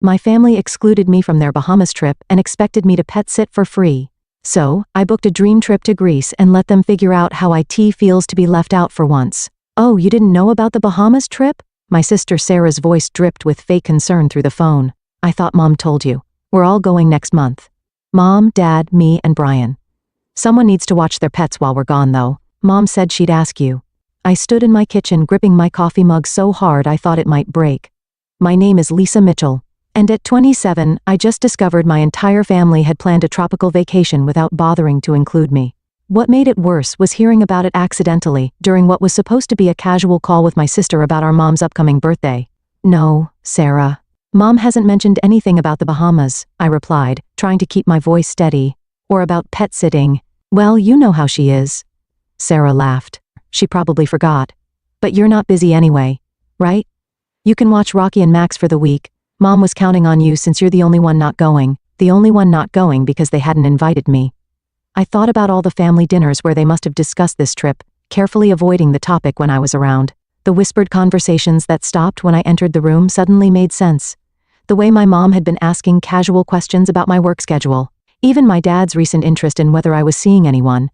My family excluded me from their Bahamas trip and expected me to pet sit for free. So, I booked a dream trip to Greece and let them figure out how it feels to be left out for once. Oh, you didn't know about the Bahamas trip? My sister Sarah's voice dripped with fake concern through the phone. I thought Mom told you. We're all going next month. Mom, Dad, me, and Brian. Someone needs to watch their pets while we're gone though. Mom said she'd ask you. I stood in my kitchen gripping my coffee mug so hard I thought it might break. My name is Lisa Mitchell. And at 27, I just discovered my entire family had planned a tropical vacation without bothering to include me. What made it worse was hearing about it accidentally, during what was supposed to be a casual call with my sister about our mom's upcoming birthday. No, Sarah. Mom hasn't mentioned anything about the Bahamas, I replied, trying to keep my voice steady. Or about pet sitting. Well, you know how she is. Sarah laughed. She probably forgot. But you're not busy anyway, right? You can watch Rocky and Max for the week. Mom was counting on you since you're the only one not going because they hadn't invited me. I thought about all the family dinners where they must have discussed this trip, carefully avoiding the topic when I was around. The whispered conversations that stopped when I entered the room suddenly made sense. The way my mom had been asking casual questions about my work schedule. Even my dad's recent interest in whether I was seeing anyone.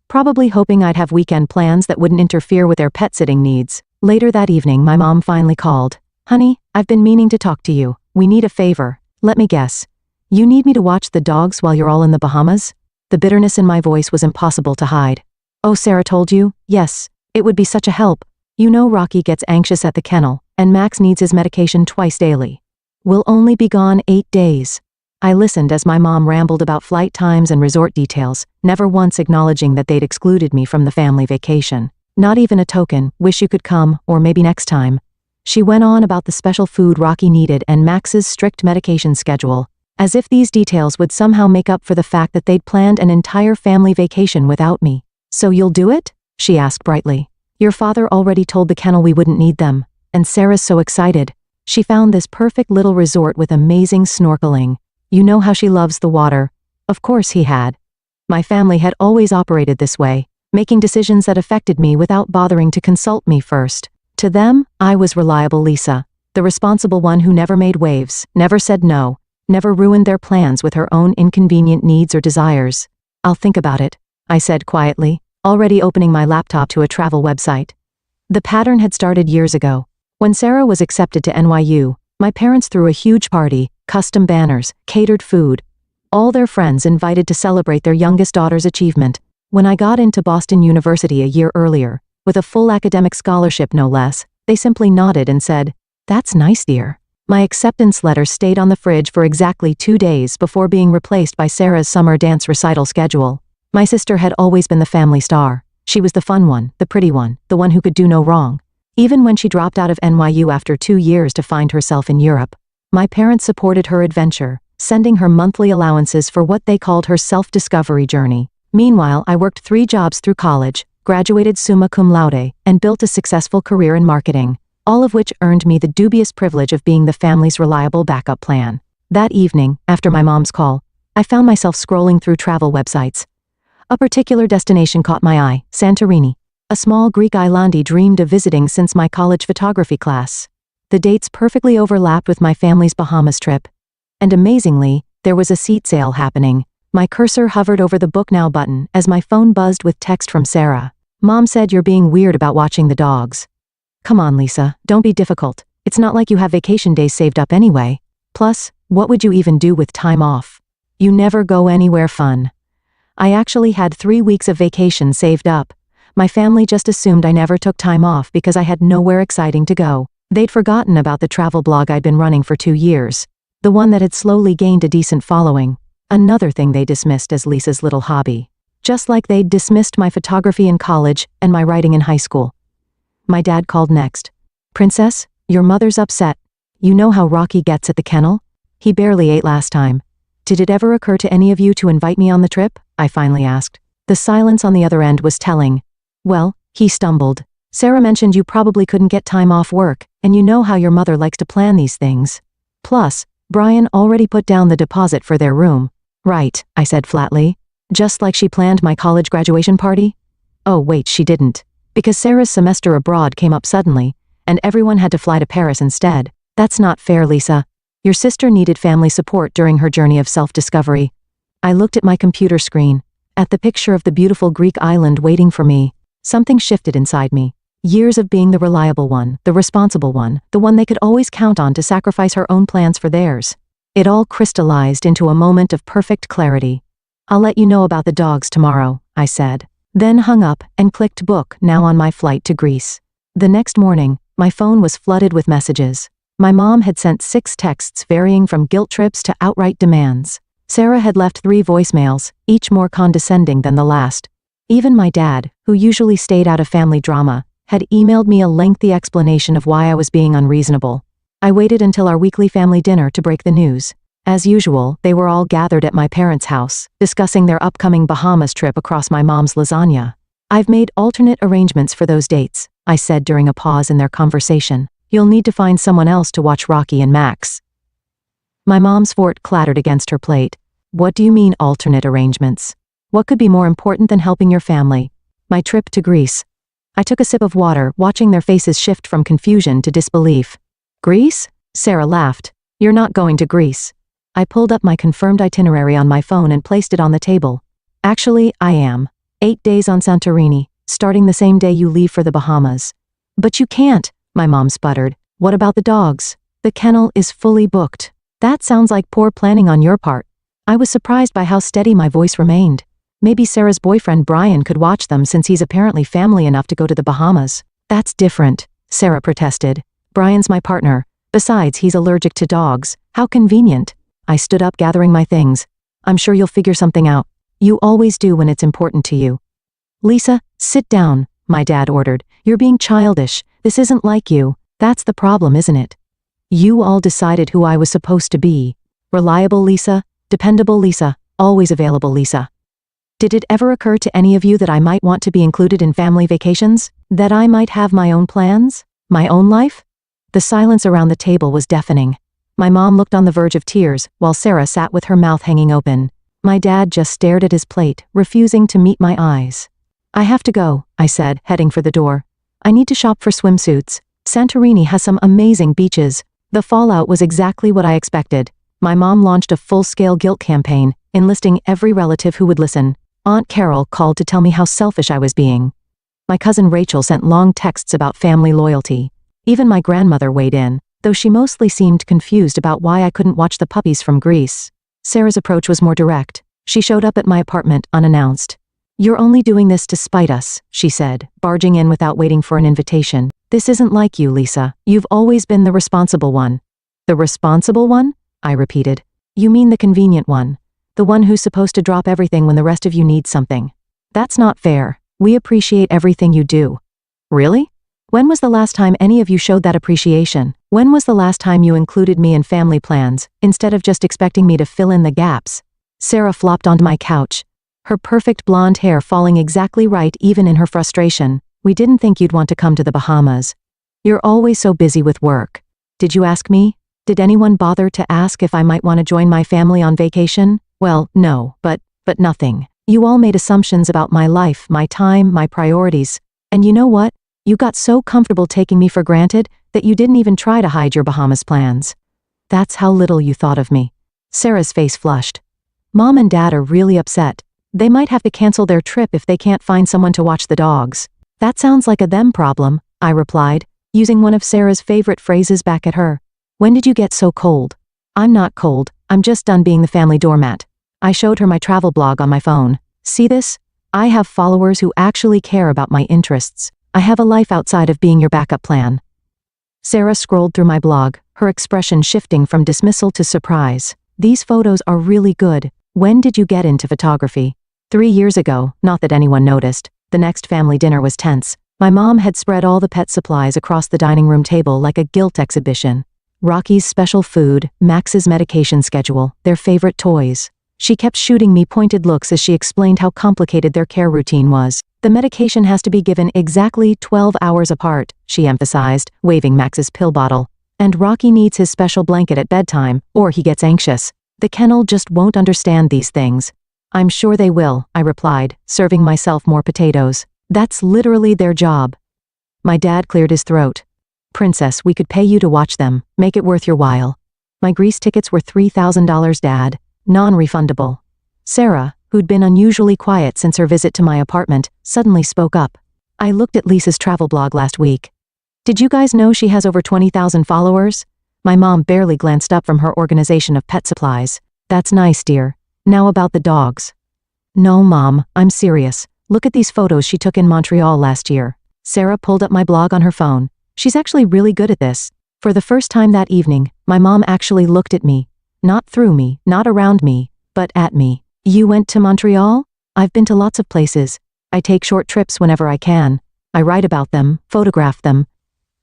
Probably hoping I'd have weekend plans that wouldn't interfere with their pet-sitting needs. Later that evening my mom finally called. Honey, I've been meaning to talk to you. We need a favor. Let me guess. You need me to watch the dogs while you're all in the Bahamas? The bitterness in my voice was impossible to hide. Oh, Sarah told you? Yes. It would be such a help. You know Rocky gets anxious at the kennel, and Max needs his medication twice daily. We'll only be gone 8 days. I listened as my mom rambled about flight times and resort details, never once acknowledging that they'd excluded me from the family vacation. Not even a token, wish you could come, or maybe next time. She went on about the special food Rocky needed and Max's strict medication schedule, as if these details would somehow make up for the fact that they'd planned an entire family vacation without me. So you'll do it? She asked brightly. Your father already told the kennel we wouldn't need them, and Sarah's so excited. She found this perfect little resort with amazing snorkeling. You know how she loves the water. Of course he had. My family had always operated this way, making decisions that affected me without bothering to consult me first. To them, I was reliable Lisa, the responsible one who never made waves, never said no, never ruined their plans with her own inconvenient needs or desires. I'll think about it, I said quietly, already opening my laptop to a travel website. The pattern had started years ago. When Sarah was accepted to NYU, my parents threw a huge party, custom banners, catered food. All their friends invited to celebrate their youngest daughter's achievement. When I got into Boston University a year earlier, with a full academic scholarship no less, they simply nodded and said, "That's nice, dear." My acceptance letter stayed on the fridge for exactly 2 days before being replaced by Sarah's summer dance recital schedule. My sister had always been the family star. She was the fun one, the pretty one, the one who could do no wrong. Even when she dropped out of NYU after 2 years to find herself in Europe, my parents supported her adventure, sending her monthly allowances for what they called her self-discovery journey. Meanwhile, I worked 3 jobs through college, graduated summa cum laude, and built a successful career in marketing, all of which earned me the dubious privilege of being the family's reliable backup plan. That evening, after my mom's call, I found myself scrolling through travel websites. A particular destination caught my eye, Santorini, a small Greek island I'd dreamed of visiting since my college photography class. The dates perfectly overlapped with my family's Bahamas trip. And amazingly, there was a seat sale happening. My cursor hovered over the Book Now button as my phone buzzed with text from Sarah. Mom said you're being weird about watching the dogs. Come on, Lisa, don't be difficult. It's not like you have vacation days saved up anyway. Plus, what would you even do with time off? You never go anywhere fun. I actually had 3 weeks of vacation saved up. My family just assumed I never took time off because I had nowhere exciting to go. They'd forgotten about the travel blog I'd been running for 2 years. The one that had slowly gained a decent following. Another thing they dismissed as Lisa's little hobby. Just like they'd dismissed my photography in college and my writing in high school. My dad called next. Princess, your mother's upset. You know how Rocky gets at the kennel? He barely ate last time. Did it ever occur to any of you to invite me on the trip? I finally asked. The silence on the other end was telling. Well, he stumbled. Sarah mentioned you probably couldn't get time off work, and you know how your mother likes to plan these things. Plus, Brian already put down the deposit for their room. Right, I said flatly. Just like she planned my college graduation party? Oh wait, she didn't. Because Sarah's semester abroad came up suddenly, and everyone had to fly to Paris instead. That's not fair, Lisa. Your sister needed family support during her journey of self-discovery. I looked at my computer screen, at the picture of the beautiful Greek island waiting for me. Something shifted inside me. Years of being the reliable one, the responsible one, the one they could always count on to sacrifice her own plans for theirs. It all crystallized into a moment of perfect clarity. I'll let you know about the dogs tomorrow, I said. Then hung up and clicked book now on my flight to Greece. The next morning, my phone was flooded with messages. My mom had sent 6 texts varying from guilt trips to outright demands. Sarah had left 3 voicemails, each more condescending than the last. Even my dad, who usually stayed out of family drama, had emailed me a lengthy explanation of why I was being unreasonable. I waited until our weekly family dinner to break the news. As usual, they were all gathered at my parents' house, discussing their upcoming Bahamas trip across my mom's lasagna. I've made alternate arrangements for those dates, I said during a pause in their conversation. You'll need to find someone else to watch Rocky and Max. My mom's fork clattered against her plate. What do you mean alternate arrangements? What could be more important than helping your family? My trip to Greece. I took a sip of water, watching their faces shift from confusion to disbelief. Greece? Sarah laughed. You're not going to Greece. I pulled up my confirmed itinerary on my phone and placed it on the table. Actually, I am. 8 days on Santorini, starting the same day you leave for the Bahamas. But you can't, my mom sputtered. What about the dogs? The kennel is fully booked. That sounds like poor planning on your part. I was surprised by how steady my voice remained. Maybe Sarah's boyfriend Brian could watch them since he's apparently family enough to go to the Bahamas. That's different, Sarah protested. Brian's my partner. Besides, he's allergic to dogs. How convenient. I stood up, gathering my things. I'm sure you'll figure something out. You always do when it's important to you. Lisa, sit down, my dad ordered. You're being childish. This isn't like you. That's the problem, isn't it? You all decided who I was supposed to be. Reliable Lisa, dependable Lisa, always available Lisa. Did it ever occur to any of you that I might want to be included in family vacations? That I might have my own plans? My own life? The silence around the table was deafening. My mom looked on the verge of tears, while Sarah sat with her mouth hanging open. My dad just stared at his plate, refusing to meet my eyes. I have to go, I said, heading for the door. I need to shop for swimsuits. Santorini has some amazing beaches. The fallout was exactly what I expected. My mom launched a full-scale guilt campaign, enlisting every relative who would listen. Aunt Carol called to tell me how selfish I was being. My cousin Rachel sent long texts about family loyalty. Even my grandmother weighed in, though she mostly seemed confused about why I couldn't watch the puppies from Greece. Sarah's approach was more direct. She showed up at my apartment unannounced. You're only doing this to spite us, she said, barging in without waiting for an invitation. This isn't like you, Lisa. You've always been the responsible one. The responsible one? I repeated. You mean the convenient one. The one who's supposed to drop everything when the rest of you need something. That's not fair. We appreciate everything you do. Really? When was the last time any of you showed that appreciation? When was the last time you included me in family plans, instead of just expecting me to fill in the gaps? Sarah flopped onto my couch, her perfect blonde hair falling exactly right even in her frustration. We didn't think you'd want to come to the Bahamas. You're always so busy with work. Did you ask me? Did anyone bother to ask if I might want to join my family on vacation? Well, no, but nothing. You all made assumptions about my life, my time, my priorities. And you know what? You got so comfortable taking me for granted that you didn't even try to hide your Bahamas plans. That's how little you thought of me. Sarah's face flushed. Mom and Dad are really upset. They might have to cancel their trip if they can't find someone to watch the dogs. That sounds like a them problem, I replied, using one of Sarah's favorite phrases back at her. When did you get so cold? I'm not cold, I'm just done being the family doormat. I showed her my travel blog on my phone. See this? I have followers who actually care about my interests. I have a life outside of being your backup plan. Sarah scrolled through my blog, her expression shifting from dismissal to surprise. These photos are really good. When did you get into photography? 3 years ago, not that anyone noticed. The next family dinner was tense. My mom had spread all the pet supplies across the dining room table like a guilt exhibition. Rocky's special food, Max's medication schedule, their favorite toys. She kept shooting me pointed looks as she explained how complicated their care routine was. The medication has to be given exactly 12 hours apart, she emphasized, waving Max's pill bottle. And Rocky needs his special blanket at bedtime, or he gets anxious. The kennel just won't understand these things. I'm sure they will, I replied, serving myself more potatoes. That's literally their job. My dad cleared his throat. Princess, we could pay you to watch them, make it worth your while. My Greece tickets were $3,000, Dad. Non-refundable. Sarah, who'd been unusually quiet since her visit to my apartment, suddenly spoke up. I looked at Lisa's travel blog last week. Did you guys know she has over 20,000 followers? My mom barely glanced up from her organization of pet supplies. That's nice, dear. Now about the dogs. No, Mom, I'm serious. Look at these photos she took in Montreal last year. Sarah pulled up my blog on her phone. She's actually really good at this. For the first time that evening, my mom actually looked at me. Not through me, not around me, but at me. You went to Montreal? I've been to lots of places. I take short trips whenever I can. I write about them, photograph them.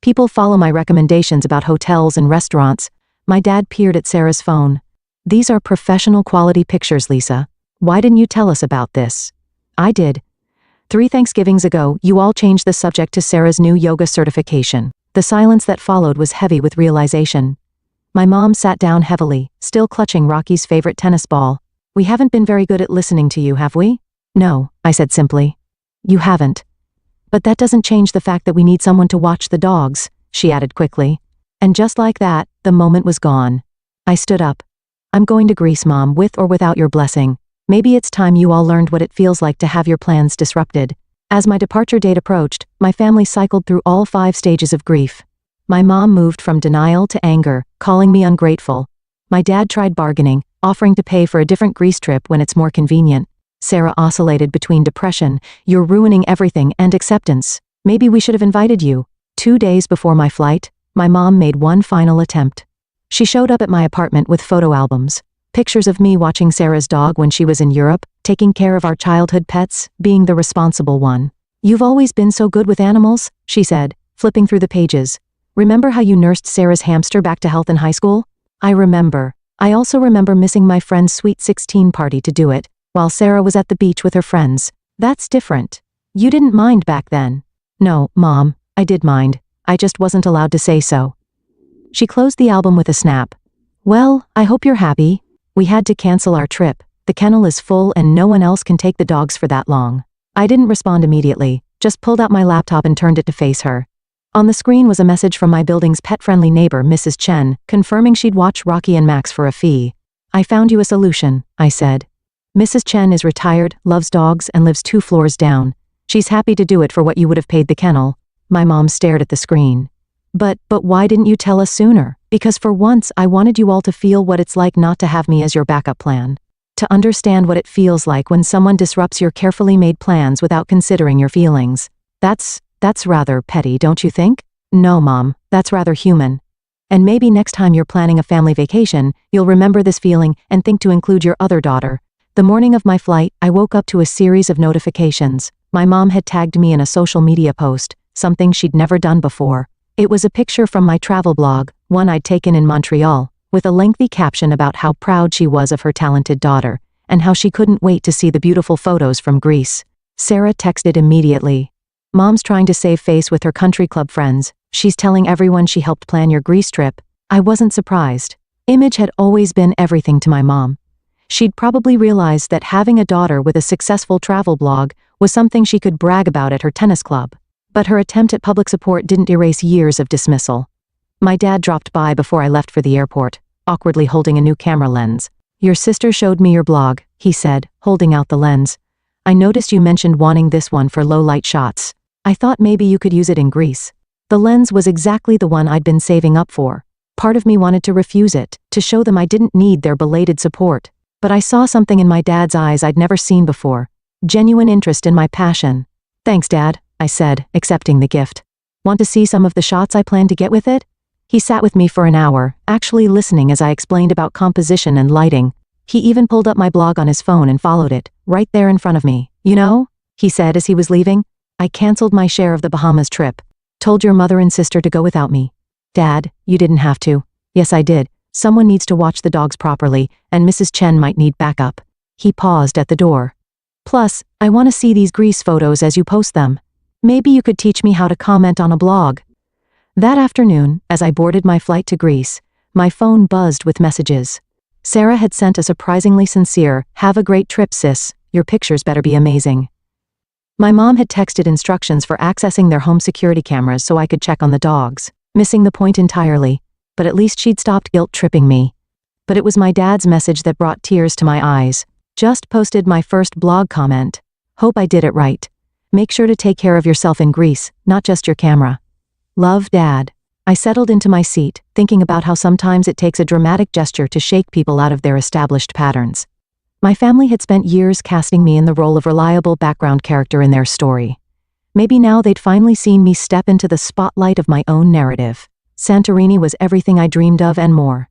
People follow my recommendations about hotels and restaurants. My dad peered at Sarah's phone. These are professional quality pictures, Lisa. Why didn't you tell us about this? I did. 3 Thanksgivings ago, you all changed the subject to Sarah's new yoga certification. The silence that followed was heavy with realization. My mom sat down heavily, still clutching Rocky's favorite tennis ball. We haven't been very good at listening to you, have we? No, I said simply. You haven't. But that doesn't change the fact that we need someone to watch the dogs, she added quickly. And just like that, the moment was gone. I stood up. I'm going to Greece, Mom, with or without your blessing. Maybe it's time you all learned what it feels like to have your plans disrupted. As my departure date approached, my family cycled through all 5 stages of grief. My mom moved from denial to anger, calling me ungrateful. My dad tried bargaining, offering to pay for a different Greece trip when it's more convenient. Sarah oscillated between depression, you're ruining everything, and acceptance. Maybe we should have invited you. 2 days before my flight, my mom made one final attempt. She showed up at my apartment with photo albums. Pictures of me watching Sarah's dog when she was in Europe, taking care of our childhood pets, being the responsible one. You've always been so good with animals, she said, flipping through the pages. Remember how you nursed Sarah's hamster back to health in high school? I remember. I also remember missing my friend's sweet 16 party to do it, while Sarah was at the beach with her friends. That's different. You didn't mind back then. No, Mom, I did mind. I just wasn't allowed to say so. She closed the album with a snap. Well, I hope you're happy. We had to cancel our trip. The kennel is full and no one else can take the dogs for that long. I didn't respond immediately, just pulled out my laptop and turned it to face her. On the screen was a message from my building's pet-friendly neighbor, Mrs. Chen, confirming she'd watch Rocky and Max for a fee. I found you a solution, I said. Mrs. Chen is retired, loves dogs, and lives 2 floors down. She's happy to do it for what you would have paid the kennel. My mom stared at the screen. But why didn't you tell us sooner? Because for once I wanted you all to feel what it's like not to have me as your backup plan. To understand what it feels like when someone disrupts your carefully made plans without considering your feelings. That's rather petty, don't you think? No, Mom, that's rather human. And maybe next time you're planning a family vacation, you'll remember this feeling and think to include your other daughter. The morning of my flight, I woke up to a series of notifications. My mom had tagged me in a social media post, something she'd never done before. It was a picture from my travel blog, one I'd taken in Montreal, with a lengthy caption about how proud she was of her talented daughter, and how she couldn't wait to see the beautiful photos from Greece. Sarah texted immediately. Mom's trying to save face with her country club friends. She's telling everyone she helped plan your Greece trip. I wasn't surprised. Image had always been everything to my mom. She'd probably realized that having a daughter with a successful travel blog was something she could brag about at her tennis club. But her attempt at public support didn't erase years of dismissal. My dad dropped by before I left for the airport, awkwardly holding a new camera lens. Your sister showed me your blog, he said, holding out the lens. I noticed you mentioned wanting this one for low-light shots. I thought maybe you could use it in Greece. The lens was exactly the one I'd been saving up for. Part of me wanted to refuse it, to show them I didn't need their belated support. But I saw something in my dad's eyes I'd never seen before. Genuine interest in my passion. Thanks, Dad, I said, accepting the gift. Want to see some of the shots I plan to get with it? He sat with me for an hour, actually listening as I explained about composition and lighting. He even pulled up my blog on his phone and followed it, right there in front of me. You know, he said as he was leaving, I canceled my share of the Bahamas trip. Told your mother and sister to go without me. Dad, you didn't have to. Yes, I did. Someone needs to watch the dogs properly, and Mrs. Chen might need backup. He paused at the door. Plus, I want to see these Greece photos as you post them. Maybe you could teach me how to comment on a blog. That afternoon, as I boarded my flight to Greece, my phone buzzed with messages. Sarah had sent a surprisingly sincere, "Have a great trip, sis. Your pictures better be amazing." My mom had texted instructions for accessing their home security cameras so I could check on the dogs, missing the point entirely. but at least she'd stopped guilt-tripping me. But it was my dad's message that brought tears to my eyes. Just posted my first blog comment. Hope I did it right. Make sure to take care of yourself in Greece, not just your camera. Love, Dad. I settled into my seat, thinking about how sometimes it takes a dramatic gesture to shake people out of their established patterns. My family had spent years casting me in the role of reliable background character in their story. Maybe now they'd finally seen me step into the spotlight of my own narrative. Santorini was everything I dreamed of and more.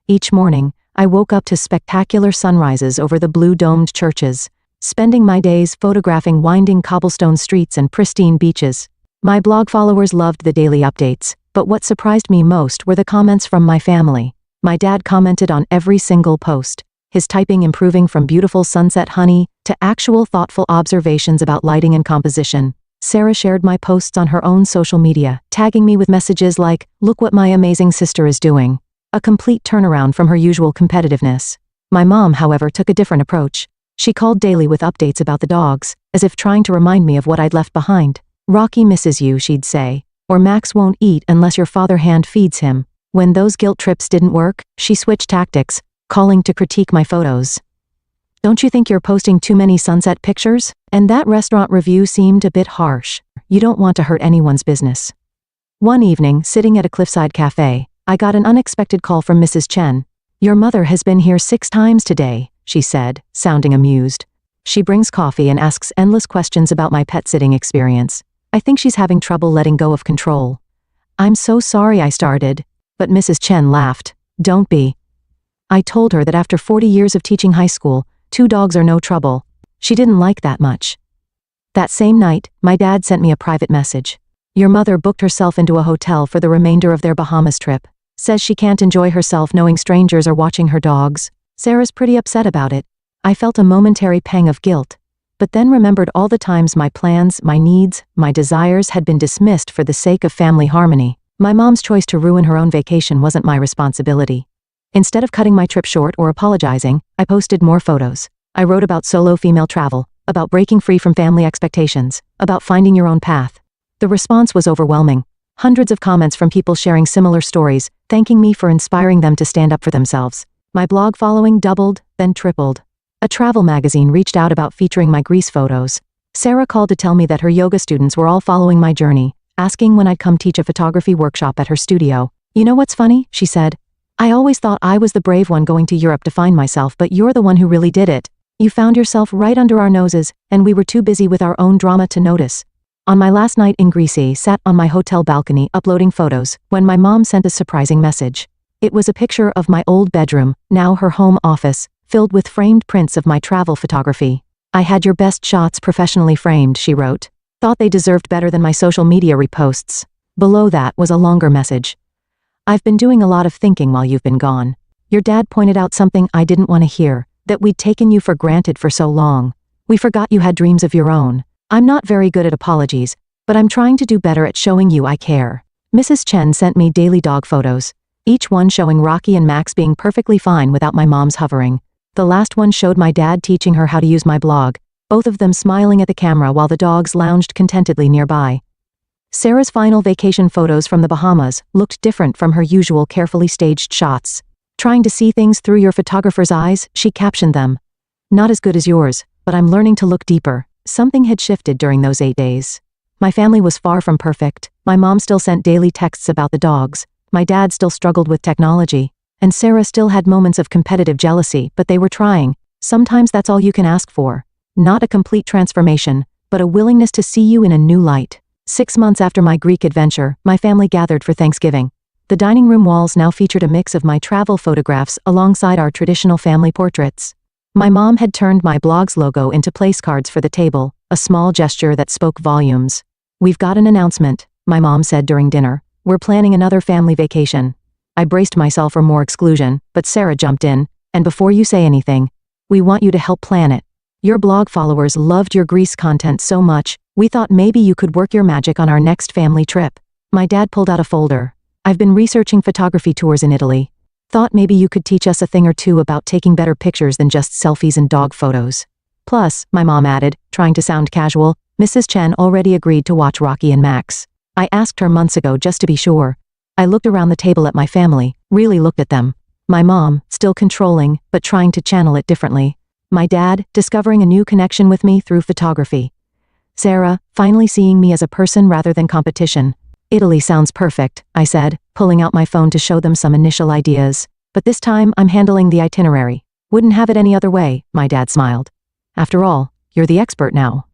Each morning, I woke up to spectacular sunrises over the blue-domed churches, spending my days photographing winding cobblestone streets and pristine beaches. My blog followers loved the daily updates, but what surprised me most were the comments from my family. My dad commented on every single post, his typing improving from beautiful sunset honey to actual thoughtful observations about lighting and composition. Sarah shared my posts on her own social media, tagging me with messages like, "Look what my amazing sister is doing." A complete turnaround from her usual competitiveness. My mom, however, took a different approach. She called daily with updates about the dogs, as if trying to remind me of what I'd left behind. "Rocky misses you," she'd say, or "Max won't eat unless your father hand feeds him." When those guilt trips didn't work, she switched tactics, calling to critique my photos. "Don't you think you're posting too many sunset pictures? And that restaurant review seemed a bit harsh. You don't want to hurt anyone's business." One evening, sitting at a cliffside cafe, I got an unexpected call from Mrs. Chen. "Your mother has been here 6 times today," she said, sounding amused. "She brings coffee and asks endless questions about my pet sitting experience. I think she's having trouble letting go of control." "I'm so sorry," I started, but Mrs. Chen laughed. "Don't be." I told her that after 40 years of teaching high school, 2 dogs are no trouble. She didn't like that much. That same night, my dad sent me a private message. "Your mother booked herself into a hotel for the remainder of their Bahamas trip. Says she can't enjoy herself knowing strangers are watching her dogs. Sarah's pretty upset about it." I felt a momentary pang of guilt, but then remembered all the times my plans, my needs, my desires had been dismissed for the sake of family harmony. My mom's choice to ruin her own vacation wasn't my responsibility. Instead of cutting my trip short or apologizing, I posted more photos. I wrote about solo female travel, about breaking free from family expectations, about finding your own path. The response was overwhelming. Hundreds of comments from people sharing similar stories, thanking me for inspiring them to stand up for themselves. My blog following doubled, then tripled. A travel magazine reached out about featuring my Greece photos. Sarah called to tell me that her yoga students were all following my journey, asking when I'd come teach a photography workshop at her studio. "You know what's funny?" she said. "I always thought I was the brave one going to Europe to find myself, but you're the one who really did it. You found yourself right under our noses, and we were too busy with our own drama to notice." On my last night in Greece, sat on my hotel balcony uploading photos, when my mom sent a surprising message. It was a picture of my old bedroom, now her home office, filled with framed prints of my travel photography. "I had your best shots professionally framed," she wrote. "Thought they deserved better than my social media reposts." Below that was a longer message. "I've been doing a lot of thinking while you've been gone. Your dad pointed out something I didn't want to hear, that we'd taken you for granted for so long. We forgot you had dreams of your own. I'm not very good at apologies, but I'm trying to do better at showing you I care." Mrs. Chen sent me daily dog photos, each one showing Rocky and Max being perfectly fine without my mom's hovering. The last one showed my dad teaching her how to use my blog, both of them smiling at the camera while the dogs lounged contentedly nearby. Sarah's final vacation photos from the Bahamas looked different from her usual carefully staged shots. "Trying to see things through your photographer's eyes," she captioned them. "Not as good as yours, but I'm learning to look deeper." Something had shifted during those 8 days. My family was far from perfect. My mom still sent daily texts about the dogs. My dad still struggled with technology. And Sarah still had moments of competitive jealousy, but they were trying. Sometimes that's all you can ask for. Not a complete transformation, but a willingness to see you in a new light. 6 months after my Greek adventure, my family gathered for Thanksgiving. The dining room walls now featured a mix of my travel photographs alongside our traditional family portraits. My mom had turned my blog's logo into place cards for the table, a small gesture that spoke volumes. "We've got an announcement," my mom said during dinner. "We're planning another family vacation." I braced myself for more exclusion, but Sarah jumped in. "And before you say anything, we want you to help plan it. Your blog followers loved your Greece content so much, we thought maybe you could work your magic on our next family trip." My dad pulled out a folder. "I've been researching photography tours in Italy. Thought maybe you could teach us a thing or two about taking better pictures than just selfies and dog photos. Plus," my mom added, trying to sound casual, "Mrs. Chen already agreed to watch Rocky and Max. I asked her months ago just to be sure. I looked around the table at my family, really looked at them. My mom, still controlling, but trying to channel it differently. My dad, discovering a new connection with me through photography. Sarah, finally seeing me as a person rather than competition. Italy sounds perfect, I said, pulling out my phone to show them some initial ideas. But this time I'm handling the itinerary. Wouldn't have it any other way, my dad smiled. After all, you're the expert now.